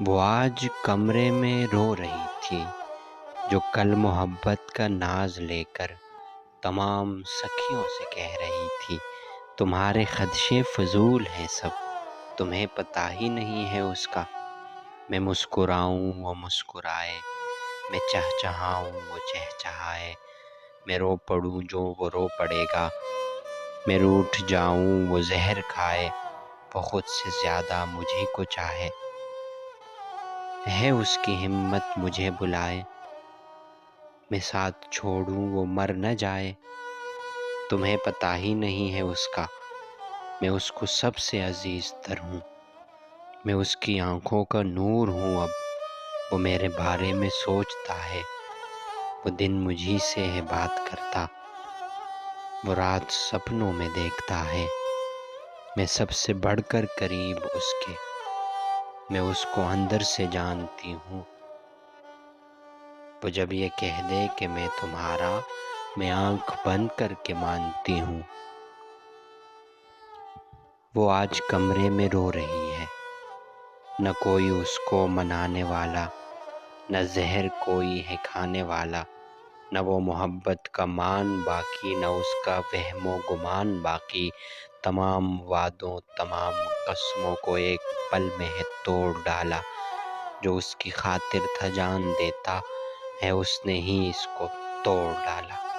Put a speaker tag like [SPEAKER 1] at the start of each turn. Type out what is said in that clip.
[SPEAKER 1] وہ آج کمرے میں رو رہی تھی جو کل محبت کا ناز لے کر تمام سکھیوں سے کہہ رہی تھی تمہارے خدشے فضول ہیں سب، تمہیں پتہ ہی نہیں ہے اس کا۔ میں مسکراؤں وہ مسکرائے، میں چہچہاؤں وہ چہچہائے، میں رو پڑوں جو وہ رو پڑے گا، میں روٹھ جاؤں وہ زہر کھائے، وہ خود سے زیادہ مجھے کو چاہے۔ ہے اس کی ہمت مجھے بلائے، میں ساتھ چھوڑوں وہ مر نہ جائے۔ تمہیں پتہ ہی نہیں ہے اس کا، میں اس کو سب سے عزیز تر ہوں۔ میں اس کی آنکھوں کا نور ہوں اب، وہ میرے بارے میں سوچتا ہے، وہ دن مجھی سے ہے بات کرتا، وہ رات سپنوں میں دیکھتا ہے۔ میں سب سے بڑھ کر قریب اس کے، میں اس کو اندر سے جانتی ہوں۔ وہ جب یہ کہہ دے کہ میں تمہارا، میں آنکھ بند کر کے مانتی ہوں۔ وہ آج کمرے میں رو رہی ہے، نہ کوئی اس کو منانے والا، نہ زہر کوئی ہے کھانے والا، نہ وہ محبت کا مان باقی، نہ اس کا وہم و گمان باقی۔ تمام وعدوں تمام قسموں کو ایک پل میں ہے توڑ ڈالا، جو اس کی خاطر تھا جان دیتا ہے اس نے ہی اس کو توڑ ڈالا۔